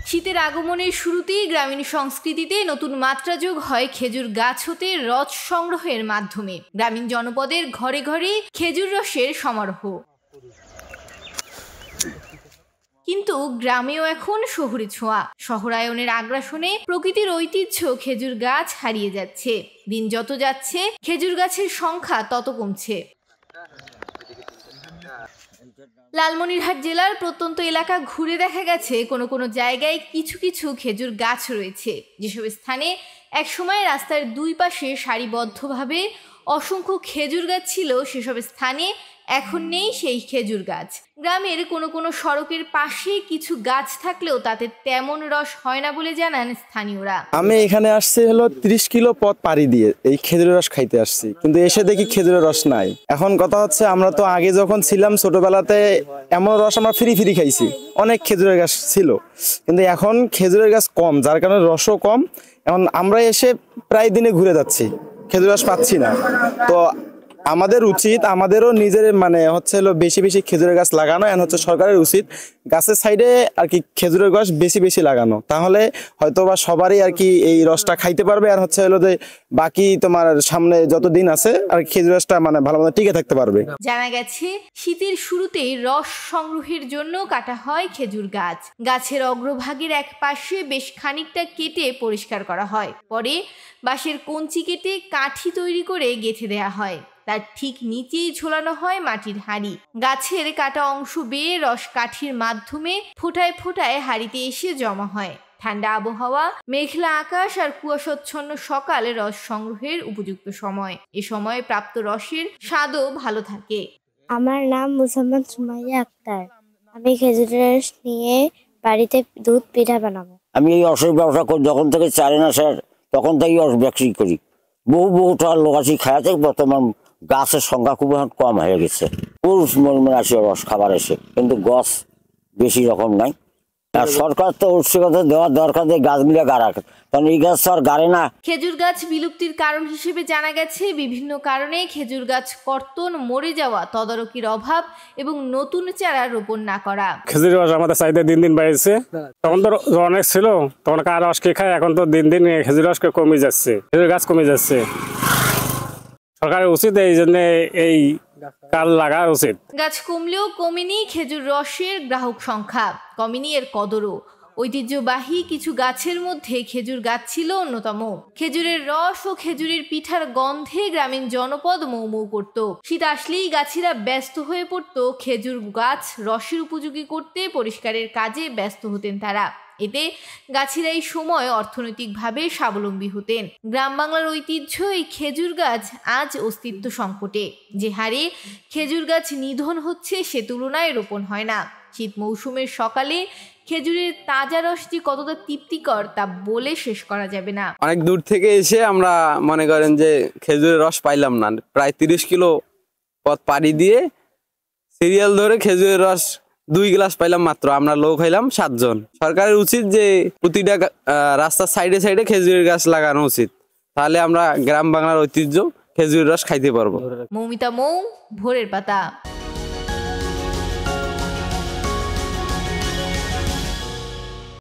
শীতের আগমনের শুরুতেই গ্রামীণ সংস্কৃতিতে নতুন মাত্রা যোগ হয় খেজুর গাছ হতে রস সংগ্রহের মাধ্যমে। গ্রামীণ জনপদের ঘরে ঘরে খেজুর রসের সমারোহ। কিন্তু গ্রামেও এখন শহুরে ছোঁয়া। শহরায়নের আগ্রাসনে প্রকৃতির ঐতিহ্য খেজুর গাছ হারিয়ে যাচ্ছে। দিন যত যাচ্ছে খেজুর গাছের সংখ্যা তত কমছে। লালমনিরহাট জেলার প্রত্যন্ত এলাকা ঘুরে দেখা গেছে কোনো কোনো জায়গায় কিছু কিছু খেজুর গাছ রয়েছে, যেসব স্থানে একসময় রাস্তার দুই পাশে সারিবদ্ধভাবে অসংখ্য খেজুর গাছ ছিল, সেসব স্থানে এখন নেই সেই খেজুর গাছ। গ্রামের কোনো কোনো সড়কের পাশে কিছু গাছ থাকলেও তাতে তেমন রস হয় না বলে জানান স্থানীয়রা। আমি এখানে আসছি হলো 30 কিলো পথ পাড়ি দিয়ে এই খেজুরের রস খাইতে আসছি, কিন্তু এসে দেখি খেজুরের রস নাই। এখন কথা হচ্ছে, আমরা তো আগে যখন ছিলাম ছোটবেলাতে এমন রস আমরা ফ্রি খাইছি, অনেক খেজুরের গাছ ছিল, কিন্তু এখন খেজুরের গাছ কম, যার কারণে রসও কম। এখন আমরা এসে প্রায় দিনে ঘুরে যাচ্ছি, খেজুর রস পাচ্ছি না। তো আমাদের উচিত, আমাদেরও নিজের হচ্ছে হলো বেশি বেশি খেজুরের গাছ লাগানো। এখন হচ্ছে সরকারের উচিত গাছের সাইডে আর কি খেজুরের গাছ বেশি বেশি লাগানো, তাহলে হয়তো বা সবারই আর কি এই রসটা খাইতে পারবে। আর হচ্ছে হলো যে বাকি তোমার সামনে যত দিন আছে আর খেজুর রসটা ভালো মতো টিকে থাকতে পারবে। জানা গেছে শীতের শুরুতেই রস সংগ্রহের জন্য কাটা হয় খেজুর গাছ। গাছের অগ্রভাগের এক পাশে বেশ খানিকটা কেটে পরিষ্কার করা হয়, পরে বাঁশের কঞ্চি কেটে কাঠি তৈরি করে গেঁথে দেয়া হয়। তার ঠিক নিচেই ঝোলানো হয় মাটির হাঁড়ি। গাছের কাটা অংশ বেয়ে রস কাঠির মাধ্যমে ফোঁটায় ফোঁটায় হাঁড়িতে এসে জমা হয়। ঠান্ডা আবহাওয়া, মেঘলা আকাশ আর কুয়াশাচ্ছন্ন সকালে রস সংগ্রহের উপযুক্ত সময়। এ সময় প্রাপ্ত রসের স্বাদও ভালো থাকে। আমার নাম মুসাম্মদ সুমাইয়া আক্তার। আমি খেজুরের রস নিয়ে বাড়িতে দুধ পিঠা বানাবো। আমি এই রসের ব্যবসা করি যখন থেকে 4 মাসের, তখন থেকেই রস বিক্রি করি। বহুটা লোক আসি খাওয়াতে। বর্তমান গাছের সংখ্যা খুব কম হয়ে গেছে। পুরুষ মরিমাণ আসে রস খাবার এসে, কিন্তু গাছ বেশি রকম নাই। আর সরকার তো উৎসাহতা দেওয়ার দরকার, দিয়ে গাছগুলো গাড়া, কারণ এই গাছ তো আর গাড়ে না। খেজুর গাছ বিলুপ্তির কারণ হিসেবে জানা গেছে বিভিন্ন কারণে খেজুর গাছ কর্তন, মরে যাওয়া, তদারকির অভাব এবং নতুন চারা রোপণ না করা। খেজুর রস আমাদের চাইতে দিন দিন বেড়েছে। তখন তো অনেক ছিল, তখন কার রস কে খায়, এখন তো দিন দিন খেজুর রস কমে যাচ্ছে, খেজুর গাছ কমে যাচ্ছে। সরকারের উচিত এই জন্য এই কাল লাগা উচিত। গাছ কমলেও কমেনি খেজুর রসের গ্রাহক সংখ্যা, কমেনি এর কদরও। ঐতিহ্যবাহী কিছু গাছের মধ্যে খেজুর গাছ ছিল অন্যতম। খেজুরের রস ও খেজুরের পিঠার গন্ধে গ্রামীণ জনপদ মৌ মৌ করত। শীত আসলেই গাছিরা ব্যস্ত হয়ে পড়ত খেজুর গাছ রসের উপযোগী করতে, পরিষ্কারের কাজে ব্যস্ত হতেন তারা। এতে গাছিরা এই সময় অর্থনৈতিকভাবে স্বাবলম্বী হতেন। গ্রাম বাংলার ঐতিহ্য এই খেজুর গাছ আজ অস্তিত্ব সংকটে। যে হারে খেজুর গাছ নিধন হচ্ছে সে তুলনায় রোপণ হয় না। শীত মৌসুমের সকালে খেজুরের তাজা রস যে কতটা তৃপ্তিকর তা বলে শেষ করা যাবে না। অনেক দূর থেকে এসে আমরা মনে করেন যে খেজুরের রস পাইলাম না, প্রায় 30 কিলো পথ পাড়ি দিয়ে সিরিয়াল ধরে খেজুরের রস 2 গ্লাস পাইলাম মাত্র। আমরা লোক হইলাম 7 জন। সরকারের উচিত যে প্রতিটা রাস্তার সাইডে সাইডে খেজুরের গাছ লাগানো উচিত, তাহলে আমরা গ্রাম বাংলার ঐতিহ্য খেজুরের রস খাইতে পারবো। মৌমিতা মৌ, ভোরের পাতা।